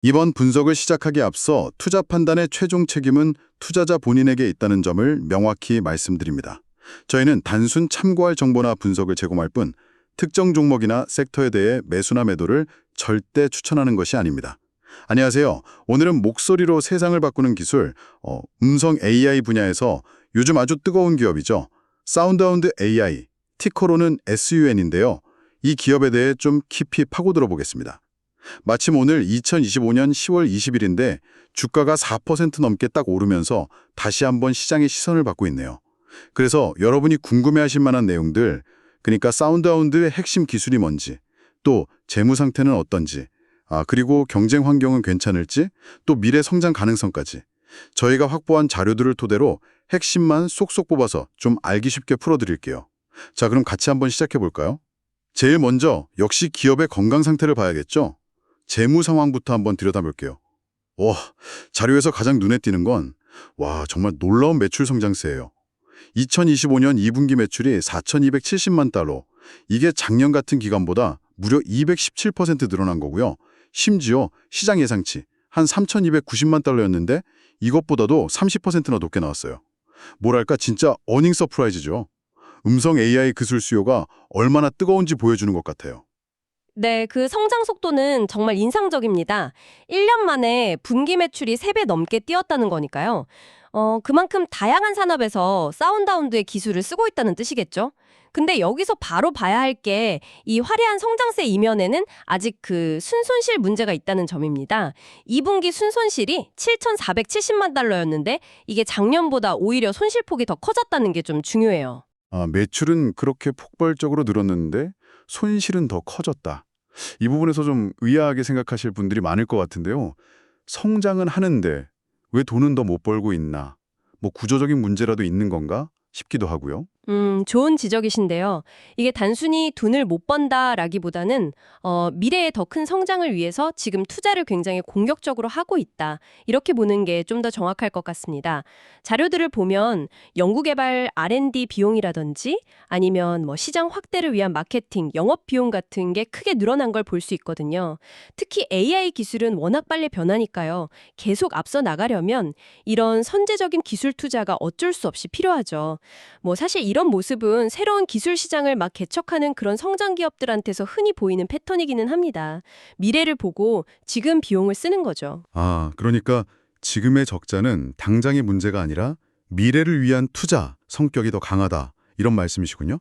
이번 분석을 시작하기에 앞서 투자 판단의 최종 책임은 투자자 본인에게 있다는 점을 명확히 말씀드립니다. 저희는 단순 참고할 정보나 분석을 제공할 뿐 특정 종목이나 섹터에 대해 매수나 매도를 절대 추천하는 것이 아닙니다. 안녕하세요. 오늘은 목소리로 세상을 바꾸는 기술, 음성 AI 분야에서 요즘 아주 뜨거운 기업이죠. 사운드하운드 AI, 티커로는 SUN인데요. 이 기업에 대해 좀 깊이 파고들어 보겠습니다. 마침 오늘 2025년 10월 20일인데 주가가 4% 넘게 딱 오르면서 다시 한번 시장의 시선을 받고 있네요. 그래서 여러분이 궁금해하실 만한 내용들, 그러니까 사운드하운드의 핵심 기술이 뭔지, 또 재무 상태는 어떤지, 그리고 경쟁 환경은 괜찮을지, 또 미래 성장 가능성까지 저희가 확보한 자료들을 토대로 핵심만 쏙쏙 뽑아서 좀 알기 쉽게 풀어드릴게요. 자, 그럼 같이 한번 시작해 볼까요? 제일 먼저 역시 기업의 건강 상태를 봐야겠죠? 재무 상황부터 한번 들여다볼게요. 와, 자료에서 가장 눈에 띄는 건 정말 놀라운 매출 성장세예요. 2025년 2분기 매출이 4,270만 달러. 이게 작년 같은 기간보다 무려 217% 늘어난 거고요. 심지어 시장 예상치 한 3,290만 달러였는데 이것보다도 30%나 높게 나왔어요. 뭐랄까 진짜 어닝 서프라이즈죠. 음성 AI 기술 수요가 얼마나 뜨거운지 보여주는 것 같아요. 네, 그 성장 속도는 정말 인상적입니다. 1년 만에 분기 매출이 3배 넘게 뛰었다는 거니까요. 그만큼 다양한 산업에서 사운드하운드의 기술을 쓰고 있다는 뜻이겠죠? 근데 여기서 바로 봐야 할 게 이 화려한 성장세 이면에는 아직 그 순손실 문제가 있다는 점입니다. 2분기 순손실이 7,470만 달러였는데 이게 작년보다 오히려 손실폭이 더 커졌다는 게 좀 중요해요. 매출은 그렇게 폭발적으로 늘었는데 손실은 더 커졌다. 이 부분에서 좀 의아하게 생각하실 분들이 많을 것 같은데요. 성장은 하는데 왜 돈은 더 못 벌고 있나? 뭐 구조적인 문제라도 있는 건가? 싶기도 하고요. 좋은 지적이신데요. 이게 단순히 돈을 못 번다라기보다는 미래에 더 큰 성장을 위해서 지금 투자를 굉장히 공격적으로 하고 있다. 이렇게 보는 게 좀 더 정확할 것 같습니다. 자료들을 보면 연구개발 R&D 비용이라든지 아니면 뭐 시장 확대를 위한 마케팅, 영업 비용 같은 게 크게 늘어난 걸 볼 수 있거든요. 특히 AI 기술은 워낙 빨리 변하니까요. 계속 앞서 나가려면 이런 선제적인 기술 투자가 어쩔 수 없이 필요하죠. 뭐 사실 이런 모습은 새로운 기술 시장을 막 개척하는 그런 성장 기업들한테서 흔히 보이는 패턴이기는 합니다. 미래를 보고 지금 비용을 쓰는 거죠. 그러니까 지금의 적자는 당장의 문제가 아니라 미래를 위한 투자 성격이 더 강하다. 이런 말씀이시군요.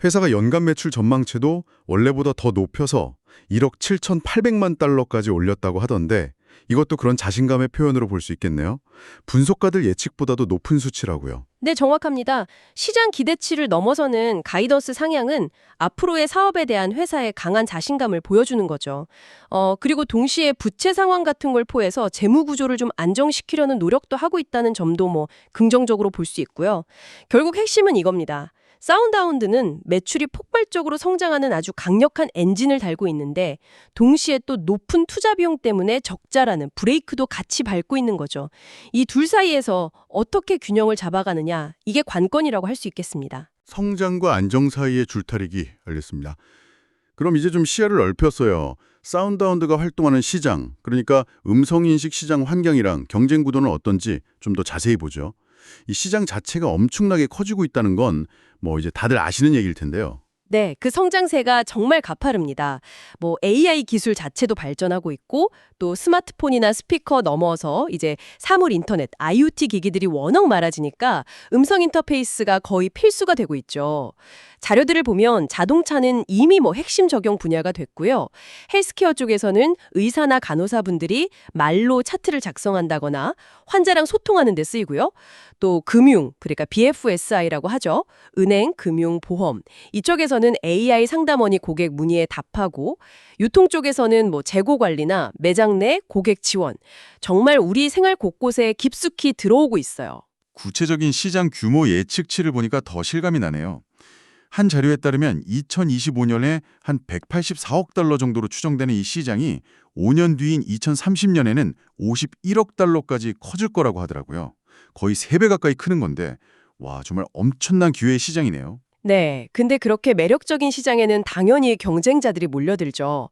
회사가 연간 매출 전망치도 원래보다 더 높여서 1억 7,800만 달러까지 올렸다고 하던데 이것도 그런 자신감의 표현으로 볼 수 있겠네요. 분석가들 예측보다도 높은 수치라고요. 네, 정확합니다. 시장 기대치를 넘어서는 가이던스 상향은 앞으로의 사업에 대한 회사의 강한 자신감을 보여주는 거죠. 그리고 동시에 부채 상황 같은 걸 포해서 재무 구조를 좀 안정시키려는 노력도 하고 있다는 점도 뭐 긍정적으로 볼 수 있고요. 결국 핵심은 이겁니다. 사운드하운드는 매출이 폭발적으로 성장하는 아주 강력한 엔진을 달고 있는데 동시에 또 높은 투자 비용 때문에 적자라는 브레이크도 같이 밟고 있는 거죠. 이 둘 사이에서 어떻게 균형을 잡아가느냐, 이게 관건이라고 할 수 있겠습니다. 성장과 안정 사이의 줄타리기 알겠습니다. 그럼 이제 좀 시야를 넓혔어요. 사운드하운드가 활동하는 시장, 그러니까 음성인식 시장 환경이랑 경쟁 구도는 어떤지 좀 더 자세히 보죠. 이 시장 자체가 엄청나게 커지고 있다는 건 뭐 이제 다들 아시는 얘기일 텐데요. 네, 그 성장세가 정말 가파릅니다. 뭐 AI 기술 자체도 발전하고 있고 또 스마트폰이나 스피커 넘어서 이제 사물 인터넷, IoT 기기들이 워낙 많아지니까 음성 인터페이스가 거의 필수가 되고 있죠. 자료들을 보면 자동차는 이미 뭐 핵심 적용 분야가 됐고요. 헬스케어 쪽에서는 의사나 간호사분들이 말로 차트를 작성한다거나 환자랑 소통하는 데 쓰이고요. 또 금융, 그러니까 BFSI라고 하죠. 은행, 금융, 보험. 이쪽에서는 AI 상담원이 고객 문의에 답하고 유통 쪽에서는 뭐 재고 관리나 매장 내 고객 지원. 정말 우리 생활 곳곳에 깊숙이 들어오고 있어요. 구체적인 시장 규모 예측치를 보니까 더 실감이 나네요. 한 자료에 따르면 2025년에 한 184억 달러 정도로 추정되는 이 시장이 5년 뒤인 2030년에는 51억 달러까지 커질 거라고 하더라고요. 거의 3배 가까이 크는 건데 와 정말 엄청난 기회의 시장이네요. 네, 근데 그렇게 매력적인 시장에는 당연히 경쟁자들이 몰려들죠.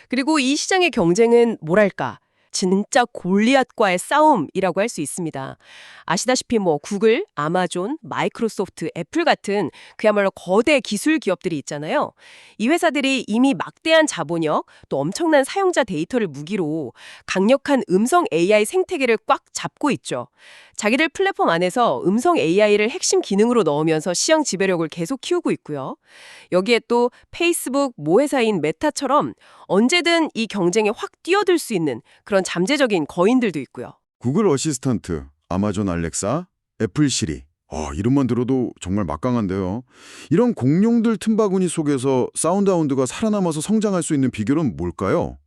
그리고 이 시장의 경쟁은 뭐랄까, 진짜 골리앗과의 싸움이라고 할 수 있습니다. 아시다시피 구글, 아마존, 마이크로소프트, 애플 같은 그야말로 거대 기술 기업들이 있잖아요. 이 회사들이 이미 막대한 자본력, 또 엄청난 사용자 데이터를 무기로 강력한 음성 AI 생태계를 꽉 잡고 있죠. 자기들 플랫폼 안에서 음성 AI를 핵심 기능으로 넣으면서 시장 지배력을 계속 키우고 있고요. 여기에 또 페이스북, 모 회사인 메타처럼 언제든 이 경쟁에 확 뛰어들 수 있는 그런 잠재적인 거인들도 있고요. 구글 어시스턴트, 아마존 알렉사, 애플 시리. 이름만 들어도 정말 막강한데요. 이런 공룡들 틈바구니 속에서 사운드하운드가 살아남아서 성장할 수 있는 비결은 뭘까요?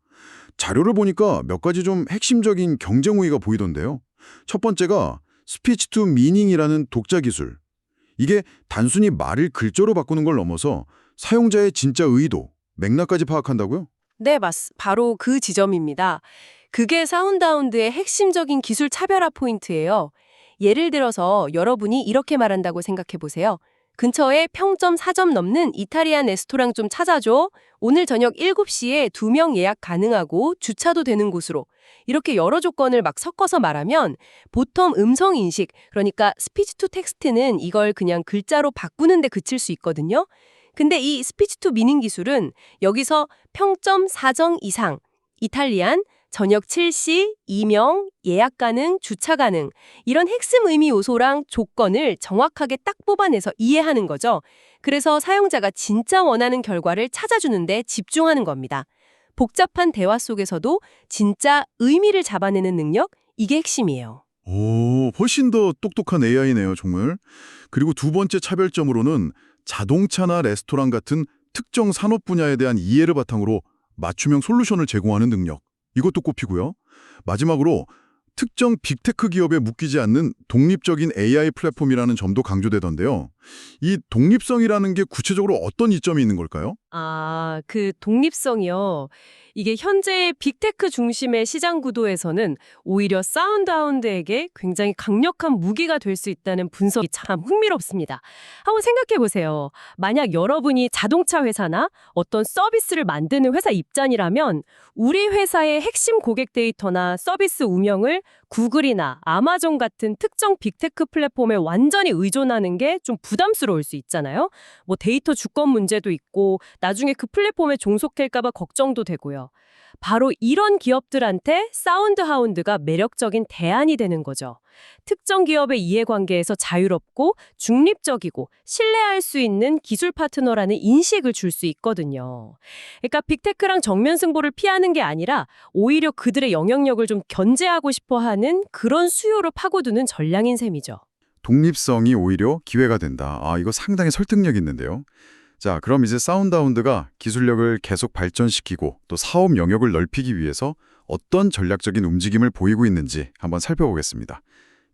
자료를 보니까 몇 가지 좀 핵심적인 경쟁 우위가 보이던데요. 첫 번째가 스피치 투 미닝이라는 독자 기술. 이게 단순히 말을 글자로 바꾸는 걸 넘어서 사용자의 진짜 의도, 맥락까지 파악한다고요? 네, 바로 그 지점입니다. 그게 사운드하운드의 핵심적인 기술 차별화 포인트예요. 예를 들어서 여러분이 이렇게 말한다고 생각해 보세요. 근처에 평점 4점 넘는 이탈리안 레스토랑 좀 찾아줘. 오늘 저녁 7시에 2명 예약 가능하고 주차도 되는 곳으로. 이렇게 여러 조건을 막 섞어서 말하면 보통 음성 인식, 그러니까 스피치 투 텍스트는 이걸 그냥 글자로 바꾸는 데 그칠 수 있거든요. 근데 이 스피치 투 미닝 기술은 여기서 평점 4점 이상, 이탈리안, 저녁 7시, 2명, 예약 가능, 주차 가능 이런 핵심 의미 요소랑 조건을 정확하게 딱 뽑아내서 이해하는 거죠. 그래서 사용자가 진짜 원하는 결과를 찾아주는데 집중하는 겁니다. 복잡한 대화 속에서도 진짜 의미를 잡아내는 능력, 이게 핵심이에요. 훨씬 더 똑똑한 AI네요, 정말. 그리고 두 번째 차별점으로는 자동차나 레스토랑 같은 특정 산업 분야에 대한 이해를 바탕으로 맞춤형 솔루션을 제공하는 능력. 이것도 꼽히고요. 마지막으로 특정 빅테크 기업에 묶이지 않는 독립적인 AI 플랫폼이라는 점도 강조되던데요. 이 독립성이라는 게 구체적으로 어떤 이점이 있는 걸까요? 그 독립성이요. 이게 현재의 빅테크 중심의 시장 구도에서는 오히려 사운드하운드에게 굉장히 강력한 무기가 될 수 있다는 분석이 참 흥미롭습니다. 한번 생각해 보세요. 만약 여러분이 자동차 회사나 어떤 서비스를 만드는 회사 입장이라면 우리 회사의 핵심 고객 데이터나 서비스 운영을 구글이나 아마존 같은 특정 빅테크 플랫폼에 완전히 의존하는 게 좀 부담스러울 수 있잖아요. 데이터 주권 문제도 있고 나중에 그 플랫폼에 종속될까 봐 걱정도 되고요. 바로 이런 기업들한테 사운드하운드가 매력적인 대안이 되는 거죠. 특정 기업의 이해관계에서 자유롭고 중립적이고 신뢰할 수 있는 기술 파트너라는 인식을 줄 수 있거든요. 그러니까 빅테크랑 정면 승부를 피하는 게 아니라 오히려 그들의 영향력을 좀 견제하고 싶어 하는 그런 수요를 파고드는 전략인 셈이죠. 독립성이 오히려 기회가 된다. 이거 상당히 설득력 있는데요. 자, 그럼 이제 사운드하운드가 기술력을 계속 발전시키고 또 사업 영역을 넓히기 위해서 어떤 전략적인 움직임을 보이고 있는지 한번 살펴보겠습니다.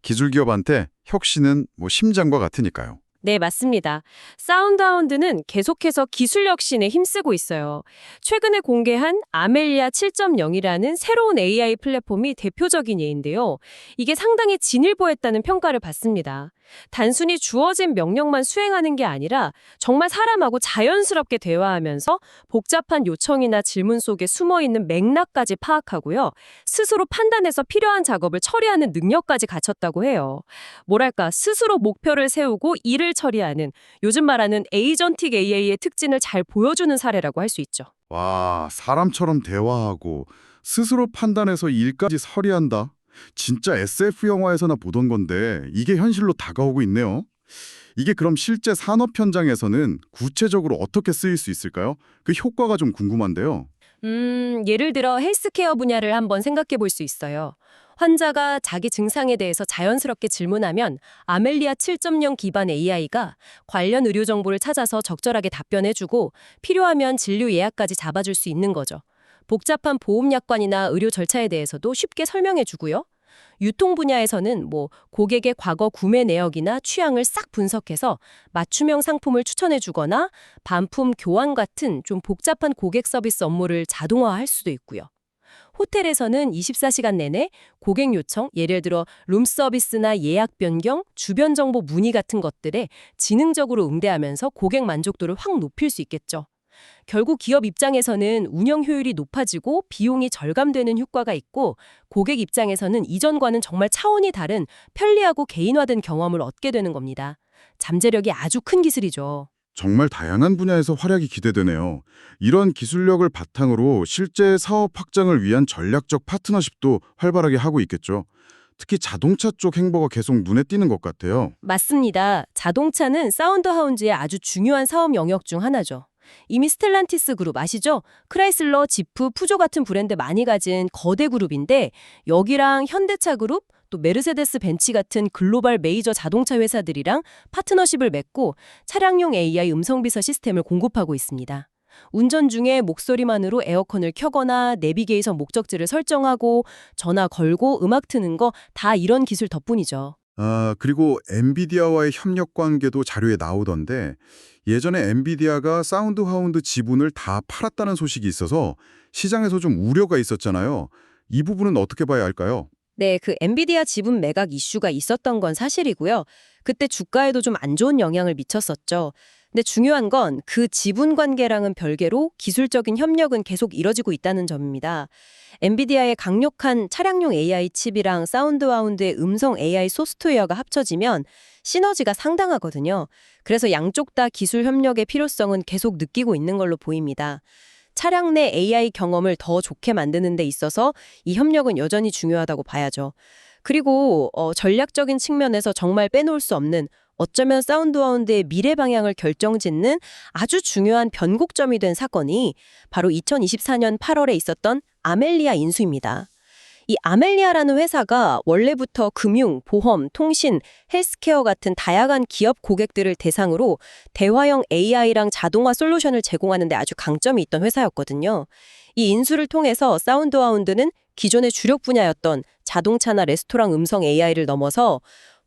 기술 기업한테 혁신은 심장과 같으니까요. 네, 맞습니다. 사운드하운드는 계속해서 기술 혁신에 힘쓰고 있어요. 최근에 공개한 아멜리아 7.0이라는 새로운 AI 플랫폼이 대표적인 예인데요. 이게 상당히 진일보했다는 평가를 받습니다. 단순히 주어진 명령만 수행하는 게 아니라 정말 사람하고 자연스럽게 대화하면서 복잡한 요청이나 질문 속에 숨어있는 맥락까지 파악하고요. 스스로 판단해서 필요한 작업을 처리하는 능력까지 갖췄다고 해요. 뭐랄까, 스스로 목표를 세우고 일을 처리하는 요즘 말하는 에이전틱 AI의 특징을 잘 보여주는 사례라고 할 수 있죠. 와, 사람처럼 대화하고 스스로 판단해서 일까지 처리한다. 진짜 SF 영화에서나 보던 건데 이게 현실로 다가오고 있네요. 이게 그럼 실제 산업 현장에서는 구체적으로 어떻게 쓰일 수 있을까요? 그 효과가 좀 궁금한데요. 예를 들어 헬스케어 분야를 한번 생각해 볼 수 있어요. 환자가 자기 증상에 대해서 자연스럽게 질문하면 아멜리아 7.0 기반 AI가 관련 의료 정보를 찾아서 적절하게 답변해주고 필요하면 진료 예약까지 잡아줄 수 있는 거죠. 복잡한 보험약관이나 의료 절차에 대해서도 쉽게 설명해주고요. 유통 분야에서는 고객의 과거 구매 내역이나 취향을 싹 분석해서 맞춤형 상품을 추천해주거나 반품 교환 같은 좀 복잡한 고객 서비스 업무를 자동화할 수도 있고요. 호텔에서는 24시간 내내 고객 요청, 예를 들어 룸서비스나 예약 변경, 주변 정보 문의 같은 것들에 지능적으로 응대하면서 고객 만족도를 확 높일 수 있겠죠. 결국 기업 입장에서는 운영 효율이 높아지고 비용이 절감되는 효과가 있고 고객 입장에서는 이전과는 정말 차원이 다른 편리하고 개인화된 경험을 얻게 되는 겁니다. 잠재력이 아주 큰 기술이죠. 정말 다양한 분야에서 활약이 기대되네요. 이런 기술력을 바탕으로 실제 사업 확장을 위한 전략적 파트너십도 활발하게 하고 있겠죠. 특히 자동차 쪽 행보가 계속 눈에 띄는 것 같아요. 맞습니다. 자동차는 사운드 하운즈의 아주 중요한 사업 영역 중 하나죠. 이미 스텔란티스 그룹 아시죠? 크라이슬러, 지프, 푸조 같은 브랜드 많이 가진 거대 그룹인데 여기랑 현대차 그룹, 또 메르세데스 벤츠 같은 글로벌 메이저 자동차 회사들이랑 파트너십을 맺고 차량용 AI 음성 비서 시스템을 공급하고 있습니다. 운전 중에 목소리만으로 에어컨을 켜거나 내비게이션 목적지를 설정하고 전화 걸고 음악 트는 거 다 이런 기술 덕분이죠. 그리고 엔비디아와의 협력 관계도 자료에 나오던데 예전에 엔비디아가 사운드 하운드 지분을 다 팔았다는 소식이 있어서 시장에서 좀 우려가 있었잖아요. 이 부분은 어떻게 봐야 할까요? 네, 그 엔비디아 지분 매각 이슈가 있었던 건 사실이고요. 그때 주가에도 좀 안 좋은 영향을 미쳤었죠. 근데 중요한 건 그 지분 관계랑은 별개로 기술적인 협력은 계속 이뤄지고 있다는 점입니다. 엔비디아의 강력한 차량용 AI 칩이랑 사운드하운드의 음성 AI 소프트웨어가 합쳐지면 시너지가 상당하거든요. 그래서 양쪽 다 기술 협력의 필요성은 계속 느끼고 있는 걸로 보입니다. 차량 내 AI 경험을 더 좋게 만드는 데 있어서 이 협력은 여전히 중요하다고 봐야죠. 그리고 전략적인 측면에서 정말 빼놓을 수 없는 어쩌면 사운드하운드의 미래 방향을 결정짓는 아주 중요한 변곡점이 된 사건이 바로 2024년 8월에 있었던 아멜리아 인수입니다. 이 아멜리아라는 회사가 원래부터 금융, 보험, 통신, 헬스케어 같은 다양한 기업 고객들을 대상으로 대화형 AI랑 자동화 솔루션을 제공하는 데 아주 강점이 있던 회사였거든요. 이 인수를 통해서 사운드하운드는 기존의 주력 분야였던 자동차나 레스토랑 음성 AI를 넘어서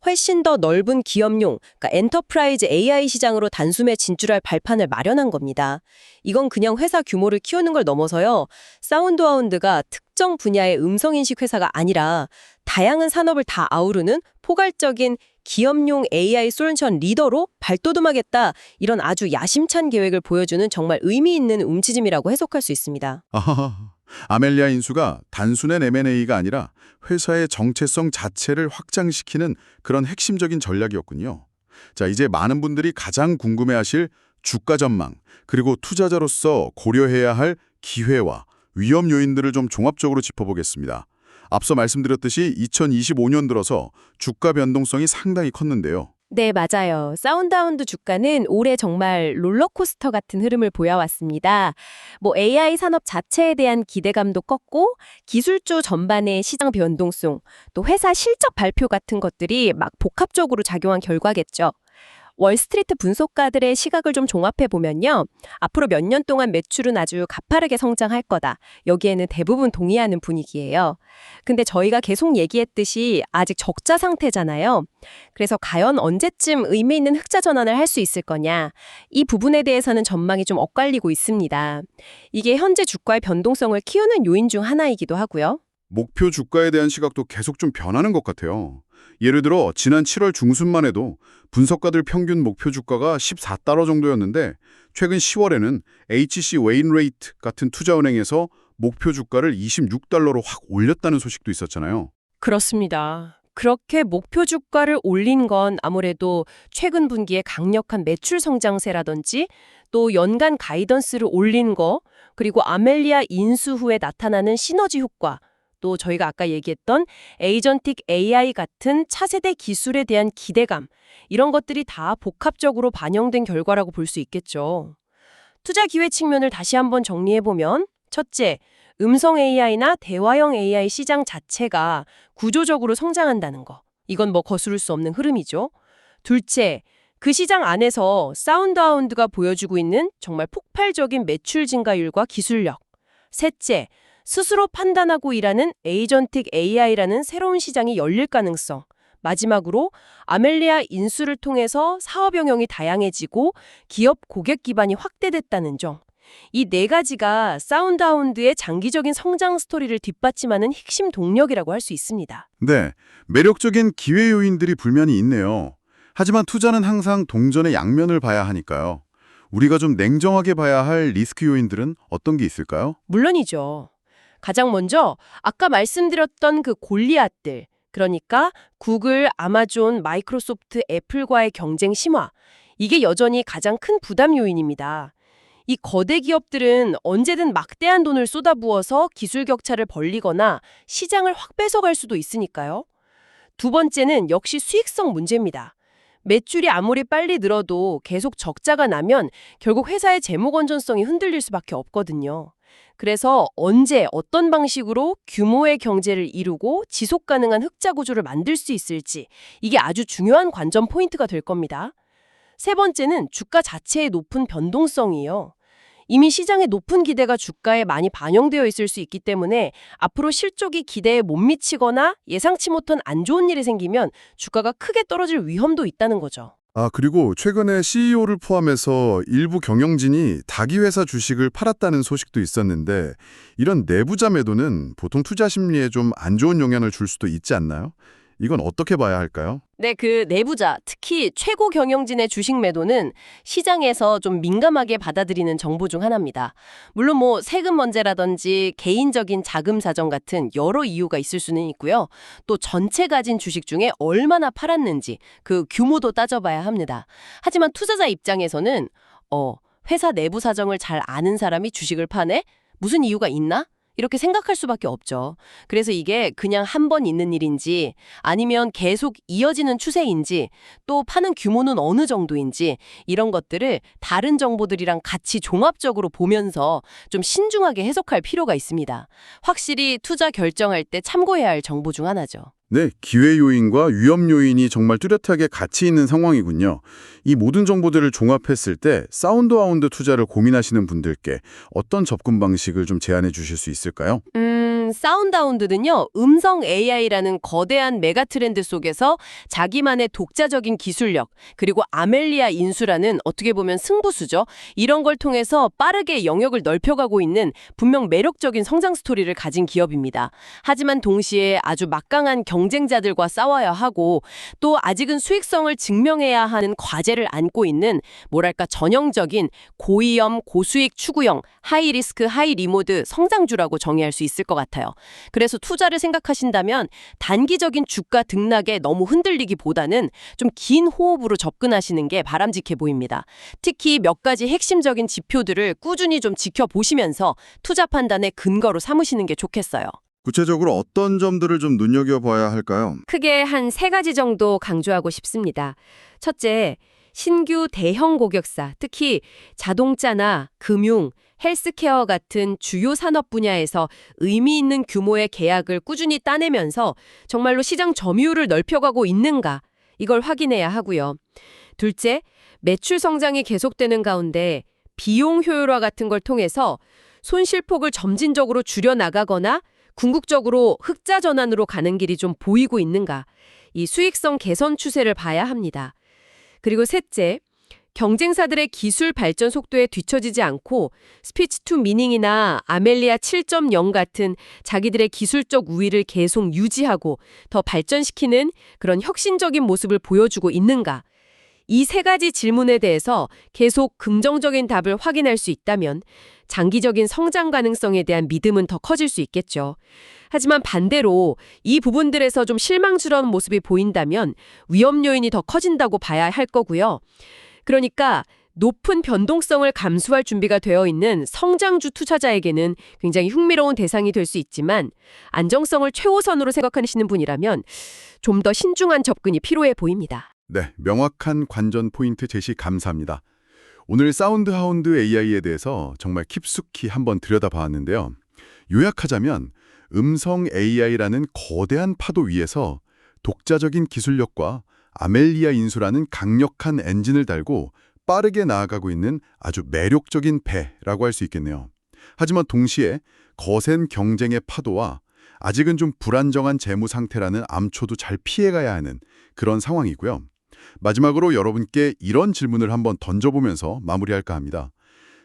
훨씬 더 넓은 기업용, 그러니까 엔터프라이즈 AI 시장으로 단숨에 진출할 발판을 마련한 겁니다. 이건 그냥 회사 규모를 키우는 걸 넘어서요. 사운드하운드가 특정 분야의 음성인식 회사가 아니라 다양한 산업을 다 아우르는 포괄적인 기업용 AI 솔루션 리더로 발돋움하겠다. 이런 아주 야심찬 계획을 보여주는 정말 의미 있는 움직임이라고 해석할 수 있습니다. 아멜리아 인수가 단순한 M&A가 아니라 회사의 정체성 자체를 확장시키는 그런 핵심적인 전략이었군요. 자, 이제 많은 분들이 가장 궁금해하실 주가 전망, 그리고 투자자로서 고려해야 할 기회와 위험 요인들을 좀 종합적으로 짚어보겠습니다. 앞서 말씀드렸듯이 2025년 들어서 주가 변동성이 상당히 컸는데요. 네, 맞아요. 사운드하운드 주가는 올해 정말 롤러코스터 같은 흐름을 보여왔습니다. AI 산업 자체에 대한 기대감도 컸고 기술주 전반의 시장 변동성, 또 회사 실적 발표 같은 것들이 막 복합적으로 작용한 결과겠죠. 월스트리트 분석가들의 시각을 좀 종합해보면요. 앞으로 몇 년 동안 매출은 아주 가파르게 성장할 거다. 여기에는 대부분 동의하는 분위기예요. 근데 저희가 계속 얘기했듯이 아직 적자 상태잖아요. 그래서 과연 언제쯤 의미 있는 흑자 전환을 할 수 있을 거냐. 이 부분에 대해서는 전망이 좀 엇갈리고 있습니다. 이게 현재 주가의 변동성을 키우는 요인 중 하나이기도 하고요. 목표 주가에 대한 시각도 계속 좀 변하는 것 같아요. 예를 들어 지난 7월 중순만 해도 분석가들 평균 목표 주가가 14달러 정도였는데 최근 10월에는 HC 웨인레이트 같은 투자은행에서 목표 주가를 26달러로 확 올렸다는 소식도 있었잖아요. 그렇습니다. 그렇게 목표 주가를 올린 건 아무래도 최근 분기의 강력한 매출 성장세라든지 또 연간 가이던스를 올린 거, 그리고 아멜리아 인수 후에 나타나는 시너지 효과, 또 저희가 아까 얘기했던 에이전틱 AI 같은 차세대 기술에 대한 기대감, 이런 것들이 다 복합적으로 반영된 결과라고 볼 수 있겠죠. 투자 기회 측면을 다시 한번 정리해보면 첫째, 음성 AI나 대화형 AI 시장 자체가 구조적으로 성장한다는 거. 이건 거스를 수 없는 흐름이죠. 둘째, 그 시장 안에서 사운드하운드가 보여주고 있는 정말 폭발적인 매출 증가율과 기술력. 셋째, 스스로 판단하고 일하는 에이전틱 AI라는 새로운 시장이 열릴 가능성. 마지막으로 아멜리아 인수를 통해서 사업 영역이 다양해지고 기업 고객 기반이 확대됐다는 점. 이 네 가지가 사운드하운드의 장기적인 성장 스토리를 뒷받침하는 핵심 동력이라고 할 수 있습니다. 네, 매력적인 기회 요인들이 불면이 있네요. 하지만 투자는 항상 동전의 양면을 봐야 하니까요. 우리가 좀 냉정하게 봐야 할 리스크 요인들은 어떤 게 있을까요? 물론이죠. 가장 먼저 아까 말씀드렸던 그 골리앗들, 그러니까 구글, 아마존, 마이크로소프트, 애플과의 경쟁 심화, 이게 여전히 가장 큰 부담 요인입니다. 이 거대 기업들은 언제든 막대한 돈을 쏟아부어서 기술 격차를 벌리거나 시장을 확 뺏어갈 수도 있으니까요. 두 번째는 역시 수익성 문제입니다. 매출이 아무리 빨리 늘어도 계속 적자가 나면 결국 회사의 재무 건전성이 흔들릴 수밖에 없거든요. 그래서 언제 어떤 방식으로 규모의 경제를 이루고 지속 가능한 흑자 구조를 만들 수 있을지, 이게 아주 중요한 관전 포인트가 될 겁니다. 세 번째는 주가 자체의 높은 변동성이에요. 이미 시장의 높은 기대가 주가에 많이 반영되어 있을 수 있기 때문에 앞으로 실적이 기대에 못 미치거나 예상치 못한 안 좋은 일이 생기면 주가가 크게 떨어질 위험도 있다는 거죠. 그리고 최근에 CEO를 포함해서 일부 경영진이 다기 회사 주식을 팔았다는 소식도 있었는데 이런 내부자 매도는 보통 투자 심리에 좀 안 좋은 영향을 줄 수도 있지 않나요? 이건 어떻게 봐야 할까요? 네, 그 내부자, 특히 최고 경영진의 주식 매도는 시장에서 좀 민감하게 받아들이는 정보 중 하나입니다. 물론 세금 문제라든지 개인적인 자금 사정 같은 여러 이유가 있을 수는 있고요. 또 전체 가진 주식 중에 얼마나 팔았는지 그 규모도 따져봐야 합니다. 하지만 투자자 입장에서는 회사 내부 사정을 잘 아는 사람이 주식을 파네? 무슨 이유가 있나? 이렇게 생각할 수밖에 없죠. 그래서 이게 그냥 한 번 있는 일인지 아니면 계속 이어지는 추세인지 또 파는 규모는 어느 정도인지 이런 것들을 다른 정보들이랑 같이 종합적으로 보면서 좀 신중하게 해석할 필요가 있습니다. 확실히 투자 결정할 때 참고해야 할 정보 중 하나죠. 네, 기회 요인과 위험 요인이 정말 뚜렷하게 같이 있는 상황이군요. 이 모든 정보들을 종합했을 때 사운드하운드 투자를 고민하시는 분들께 어떤 접근 방식을 좀 제안해 주실 수 있을까요? 사운드하운드는요, 음성 AI라는 거대한 메가 트렌드 속에서 자기만의 독자적인 기술력, 그리고 아멜리아 인수라는 어떻게 보면 승부수죠. 이런 걸 통해서 빠르게 영역을 넓혀가고 있는 분명 매력적인 성장 스토리를 가진 기업입니다. 하지만 동시에 아주 막강한 경쟁자들과 싸워야 하고 또 아직은 수익성을 증명해야 하는 과제를 안고 있는 뭐랄까 전형적인 고위험, 고수익 추구형, 하이리스크, 하이리모드 성장주라고 정의할 수 있을 것 같아요. 그래서 투자를 생각하신다면 단기적인 주가 등락에 너무 흔들리기보다는 좀 긴 호흡으로 접근하시는 게 바람직해 보입니다. 특히 몇 가지 핵심적인 지표들을 꾸준히 좀 지켜보시면서 투자 판단의 근거로 삼으시는 게 좋겠어요. 구체적으로 어떤 점들을 좀 눈여겨봐야 할까요? 크게 한 3가지 정도 강조하고 싶습니다. 첫째, 신규 대형 고객사, 특히 자동차나 금융, 헬스케어 같은 주요 산업 분야에서 의미 있는 규모의 계약을 꾸준히 따내면서 정말로 시장 점유율을 넓혀가고 있는가, 이걸 확인해야 하고요. 둘째, 매출 성장이 계속되는 가운데 비용 효율화 같은 걸 통해서 손실폭을 점진적으로 줄여나가거나 궁극적으로 흑자 전환으로 가는 길이 좀 보이고 있는가, 이 수익성 개선 추세를 봐야 합니다. 그리고 셋째, 경쟁사들의 기술 발전 속도에 뒤처지지 않고 스피치 투 미닝이나 아멜리아 7.0 같은 자기들의 기술적 우위를 계속 유지하고 더 발전시키는 그런 혁신적인 모습을 보여주고 있는가, 이 3가지 질문에 대해서 계속 긍정적인 답을 확인할 수 있다면 장기적인 성장 가능성에 대한 믿음은 더 커질 수 있겠죠. 하지만 반대로 이 부분들에서 좀 실망스러운 모습이 보인다면 위험 요인이 더 커진다고 봐야 할 거고요. 그러니까 높은 변동성을 감수할 준비가 되어 있는 성장주 투자자에게는 굉장히 흥미로운 대상이 될 수 있지만 안정성을 최우선으로 생각하시는 분이라면 좀 더 신중한 접근이 필요해 보입니다. 네, 명확한 관전 포인트 제시 감사합니다. 오늘 사운드하운드 AI에 대해서 정말 깊숙이 한번 들여다봤는데요. 요약하자면 음성 AI라는 거대한 파도 위에서 독자적인 기술력과 아멜리아 인수라는 강력한 엔진을 달고 빠르게 나아가고 있는 아주 매력적인 배라고 할 수 있겠네요. 하지만 동시에 거센 경쟁의 파도와 아직은 좀 불안정한 재무 상태라는 암초도 잘 피해가야 하는 그런 상황이고요. 마지막으로 여러분께 이런 질문을 한번 던져보면서 마무리할까 합니다.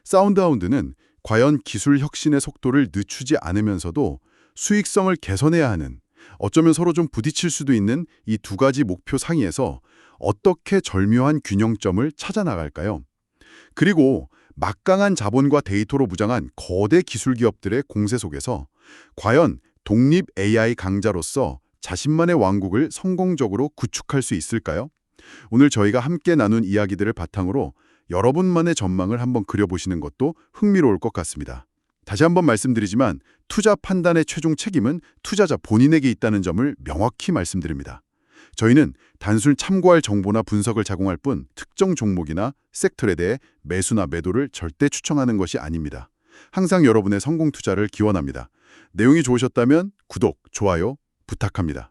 사운드하운드는 과연 기술 혁신의 속도를 늦추지 않으면서도 수익성을 개선해야 하는, 어쩌면 서로 좀 부딪힐 수도 있는 이 2가지 목표 상위에서 어떻게 절묘한 균형점을 찾아 나갈까요? 그리고 막강한 자본과 데이터로 무장한 거대 기술 기업들의 공세 속에서 과연 독립 AI 강자로서 자신만의 왕국을 성공적으로 구축할 수 있을까요? 오늘 저희가 함께 나눈 이야기들을 바탕으로 여러분만의 전망을 한번 그려보시는 것도 흥미로울 것 같습니다. 다시 한번 말씀드리지만 투자 판단의 최종 책임은 투자자 본인에게 있다는 점을 명확히 말씀드립니다. 저희는 단순 참고할 정보나 분석을 제공할 뿐 특정 종목이나 섹터에 대해 매수나 매도를 절대 추천하는 것이 아닙니다. 항상 여러분의 성공 투자를 기원합니다. 내용이 좋으셨다면 구독, 좋아요 부탁합니다.